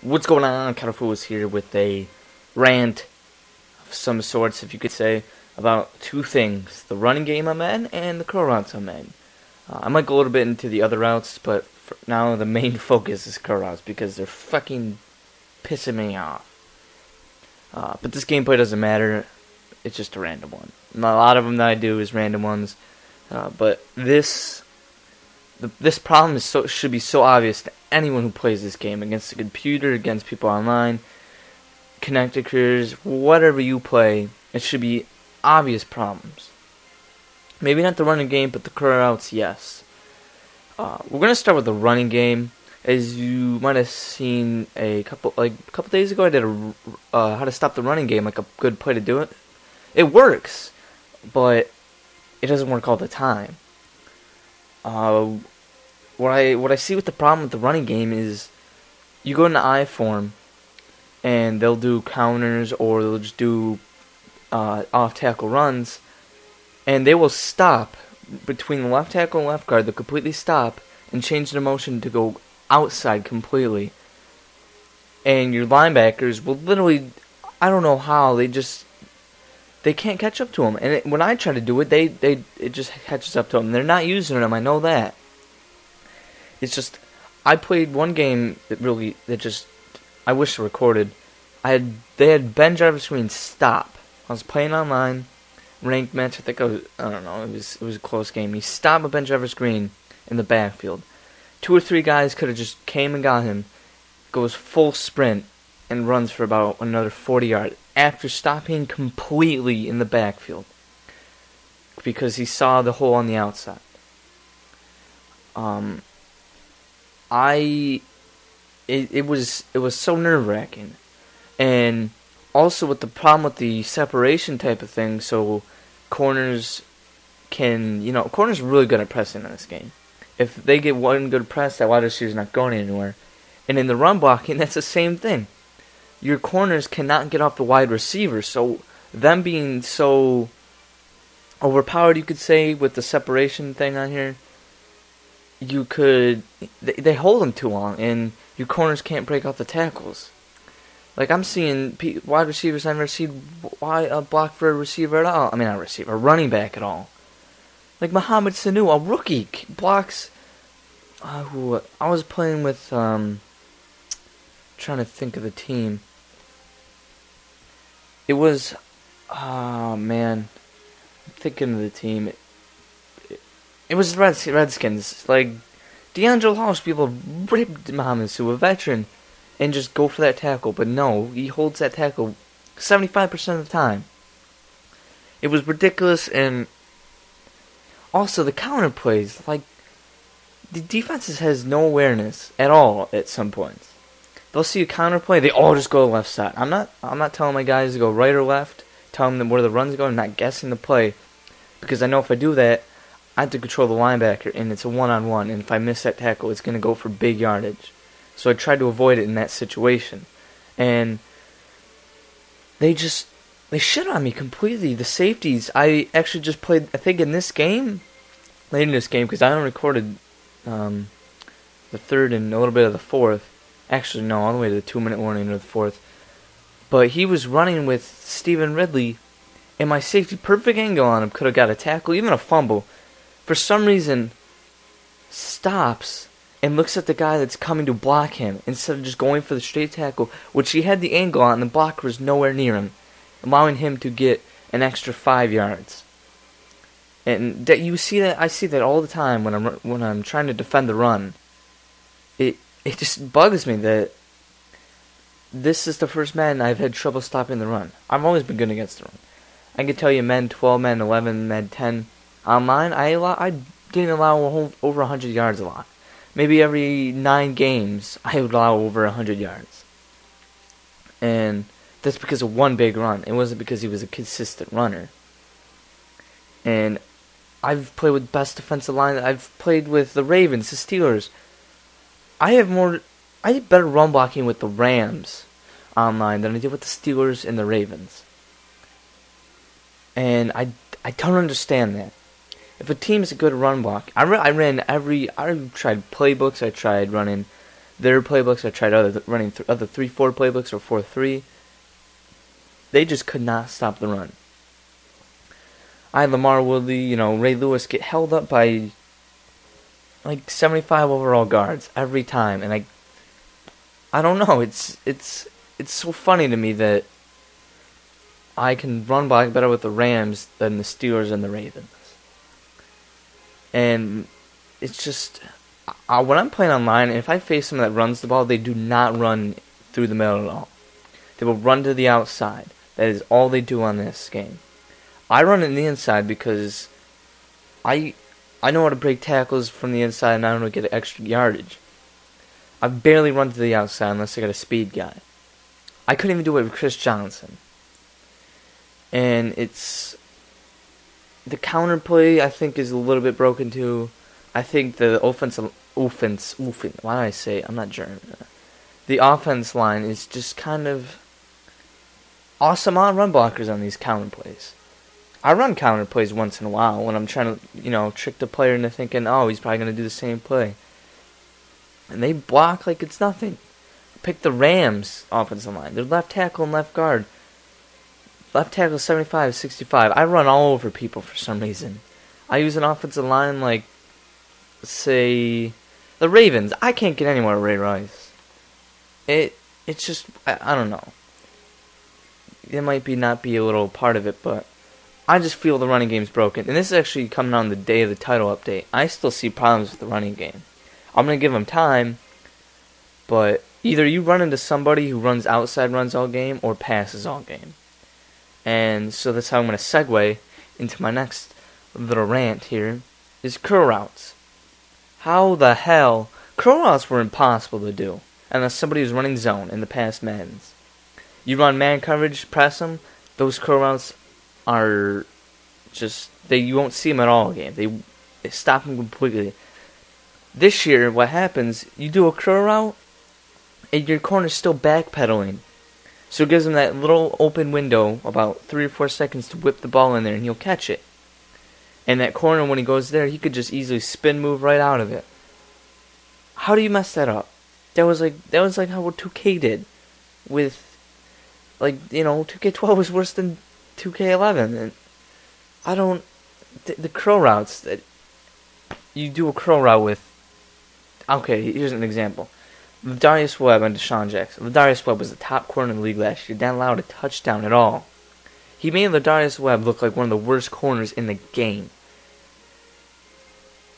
What's going on? Catapult is here with a rant of some sorts, if you could say, about two things: the running game I'm in and the curl routes I'm in. I might go a little bit into the other routes, but for now the main focus is curl routes because they're fucking pissing me off. But this gameplay doesn't matter; it's just a random one. And a lot of them that I do is random ones, but this problem should be so obvious to anyone who plays this game against the computer, against people online, connected careers, whatever you play. It should be obvious problems. Maybe not the running game, but the curl routes, yes. We're gonna start with the running game. As you might have seen a couple days ago, I did a how to stop the running game, like a good play to do it. It works, but it doesn't work all the time. What I see with the problem with the running game is you go into I form and they'll do counters or they'll just do off tackle runs, and they will stop between the left tackle and left guard. They'll completely stop and change the motion to go outside completely, and your linebackers will literally, I don't know how, they can't catch up to them. And when I try to do it, it just catches up to them. They're not using them. I know that. It's just, I played one game I wish I recorded. They had Ben Jarvis Green stop. I was playing online, ranked match. I don't know. It was a close game. He stopped with Ben Jarvis Green in the backfield. 2 or 3 guys could have just came and got him. Goes full sprint and runs for about another 40 yards after stopping completely in the backfield because he saw the hole on the outside. It was so nerve-wracking, and also with the problem with the separation type of thing. So corners corners are really good at pressing in this game. If they get one good press, that wide receiver's not going anywhere. And in the run blocking, that's the same thing. Your corners cannot get off the wide receiver, so them being so overpowered, you could say, with the separation thing on here, they hold them too long, and your corners can't break off the tackles. Like, I'm seeing wide receivers I've never seen block for a receiver at all. I mean, not a receiver, a running back at all. Like Mohamed Sanu, a rookie, blocks. Who I was playing with, trying to think of the team. It was, man, I'm thinking of the team. It was the Redskins. Like, D'Angelo House, people ripped Mohamed Sanu, a veteran, and just go for that tackle. But no, he holds that tackle 75% of the time. It was ridiculous, and also the counter plays. Like, the defenses has no awareness at all at some points. They'll see a counter play, they all just go to the left side. I'm not telling my guys to go right or left, telling them where the run's going. I'm not guessing the play, because I know if I do that, I have to control the linebacker, and it's a one-on-one, and if I miss that tackle, it's going to go for big yardage. So I tried to avoid it in that situation. And they shit on me completely. The safeties, I actually just played, I think in this game, late in this game, because I only recorded the third and a little bit of the fourth. Actually, no, all the way to the 2-minute warning of the fourth. But he was running with Stephen Ridley, and my safety, perfect angle on him, could have got a tackle, even a fumble. For some reason, stops and looks at the guy that's coming to block him instead of just going for the straight tackle, which he had the angle on, and the blocker was nowhere near him, allowing him to get an extra 5 yards. And that you see that, I see that all the time when I'm trying to defend the run. It just bugs me that this is the first Madden I've had trouble stopping the run. I've always been good against the run. I can tell you, Madden 12, Madden 11, Madden 10. On mine, I didn't allow over 100 yards a lot. Maybe every 9 games, I would allow over 100 yards. And that's because of one big run. It wasn't because he was a consistent runner. And I've played with best defensive line. I've played with the Ravens, the Steelers. I had better run blocking with the Rams online than I did with the Steelers and the Ravens. And I don't understand that. If a team is a good run block, I tried playbooks, I tried running their playbooks. I tried running other 3-4 playbooks or 4-3. They just could not stop the run. I had Lamar Woodley, Ray Lewis get held up by like 75 overall guards every time, and I don't know. It's so funny to me that I can run block better with the Rams than the Steelers and the Ravens. And it's just, when I'm playing online, and if I face someone that runs the ball, they do not run through the middle at all. They will run to the outside. That is all they do on this game. I run in the inside because I know how to break tackles from the inside and I know how to get extra yardage. I barely run to the outside unless I got a speed guy. I couldn't even do it with Chris Johnson. And it's, the counterplay I think is a little bit broken too. I think the offense, why do I say it? I'm not German. The offense line is just kind of awesome on run blockers on these counterplays. I run counterplays once in a while when I'm trying to, trick the player into thinking, oh, he's probably going to do the same play. And they block like it's nothing. Pick the Rams offensive line. Their left tackle and left guard. Left tackle 75, 65. I run all over people for some reason. I use an offensive line like, say, the Ravens. I can't get anywhere with Ray Rice. It's just, I don't know. It might not be a little part of it, but I just feel the running game's broken. And this is actually coming on the day of the title update. I still see problems with the running game. I'm going to give them time, but either you run into somebody who runs outside runs all game or passes all game. And so that's how I'm going to segue into my next little rant here, is curl routes. How the hell? Curl routes were impossible to do unless somebody was running zone in the past Maddens. You run man coverage, press them, those curl routes are just, you won't see them at all game. They stop them completely. This year, what happens, you do a curl route, and your corner's still backpedaling. So it gives him that little open window, about 3 or 4 seconds to whip the ball in there, and he'll catch it. And that corner, when he goes there, he could just easily spin move right out of it. How do you mess that up? That was like how 2K did with, 2K12 was worse than 2K11. And I don't, the curl routes that you do a curl route with. Okay, here's an example. Ladarius Webb and Deshaun Jackson. Ladarius Webb was the top corner in the league last year. Didn't allow a touchdown at all. He made Ladarius Webb look like one of the worst corners in the game.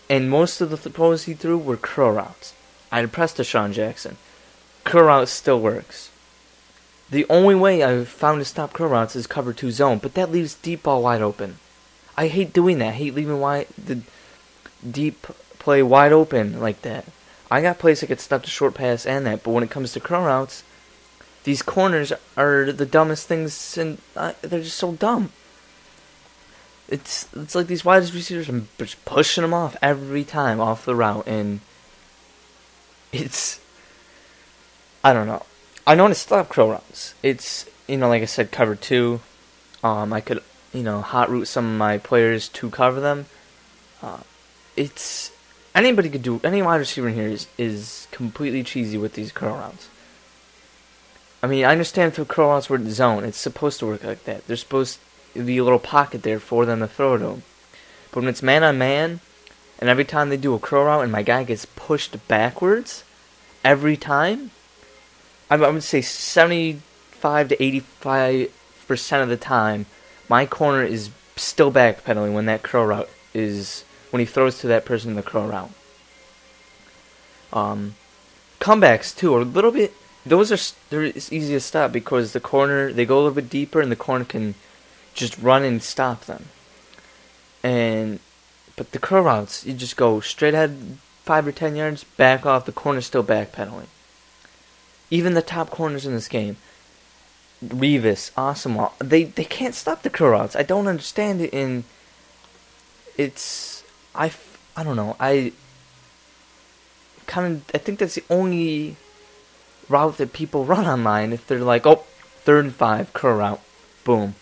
And most of the throws he threw were curl routes. I'd press Deshaun Jackson. Curl route still works. The only way I've found to stop curl routes is cover 2 zone, but that leaves deep ball wide open. I hate doing that. I hate leaving the deep play wide open like that. I got plays that could stop the short pass and that, but when it comes to curl routes, these corners are the dumbest things, and they're just so dumb. It's like these wide receivers are just pushing them off every time off the route, and it's, I don't know. I know how to stop curl routes. It's, like I said, cover 2. I could, hot route some of my players to cover them. It's, anybody could do, any wide receiver in here is completely cheesy with these curl routes. I mean, I understand if the curl routes were in zone, it's supposed to work like that. There's supposed to be a little pocket there for them to throw to them. But when it's man on man, and every time they do a curl route and my guy gets pushed backwards, every time, I would say 75 to 85% of the time, my corner is still backpedaling when that curl route is, when he throws to that person in the curl route. Comebacks too are a little bit, it's easy to stop because the corner, they go a little bit deeper and the corner can just run and stop them. But the curl routes, you just go straight ahead 5 or 10 yards, back off, the corner's still backpedaling. Even the top corners in this game, Revis, Asamoah, they can't stop the curl routes. I don't understand it, and it's, I don't know, I think that's the only route that people run online if they're like, 3rd and 5, curl route, boom.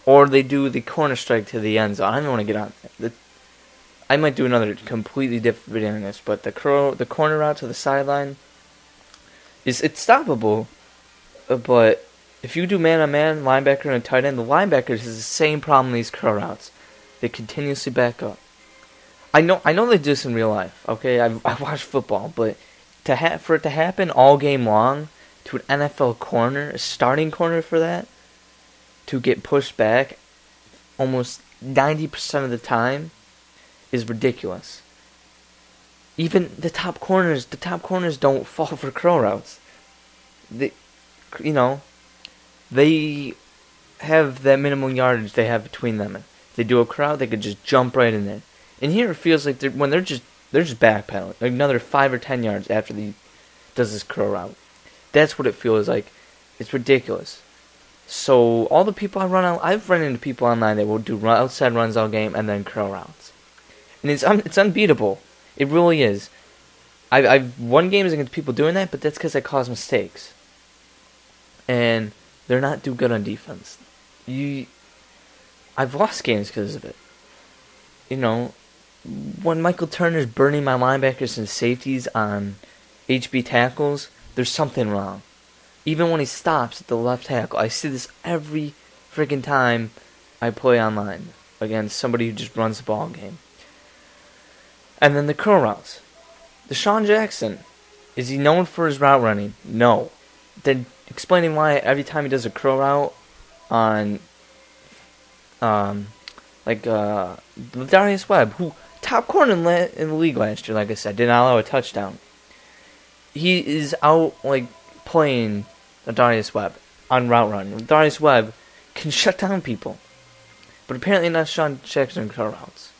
Or they do the corner strike to the end zone. I don't want to get on that. I might do another completely different video on this, but the corner route to the sideline it's stoppable, but if you do man-on-man, linebacker and a tight end, the linebackers has the same problem these curl routes. They continuously back up. I know they do this in real life. Okay, I watch football, but for it to happen all game long to an NFL corner, a starting corner for that, to get pushed back almost 90% of the time is ridiculous. Even the top corners don't fall for curl routes. They have that minimum yardage they have between them. If they do a curl, they could just jump right in there. And here it feels like they're just backpedaling like another 5 or 10 yards after he does this curl route. That's what it feels like. It's ridiculous. So all the people I've run into people online that will do outside runs all game and then curl routes, and it's unbeatable. It really is. I've won games against people doing that, but that's because I cause mistakes, and they're not too good on defense. I've lost games because of it. When Michael Turner's burning my linebackers and safeties on HB tackles, there's something wrong. Even when he stops at the left tackle, I see this every freaking time I play online against somebody who just runs the ball game. And then the curl routes. Deshaun Jackson, is he known for his route running? No. Then explaining why every time he does a curl route on Darius Webb, who top corner in the league last year, like I said, did not allow a touchdown. He is out playing Darius Webb on route running. Darius Webb can shut down people, but apparently not Deshaun Jackson curl routes.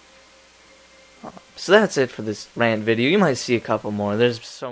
So that's it for this rant video. You might see a couple more. There's so many.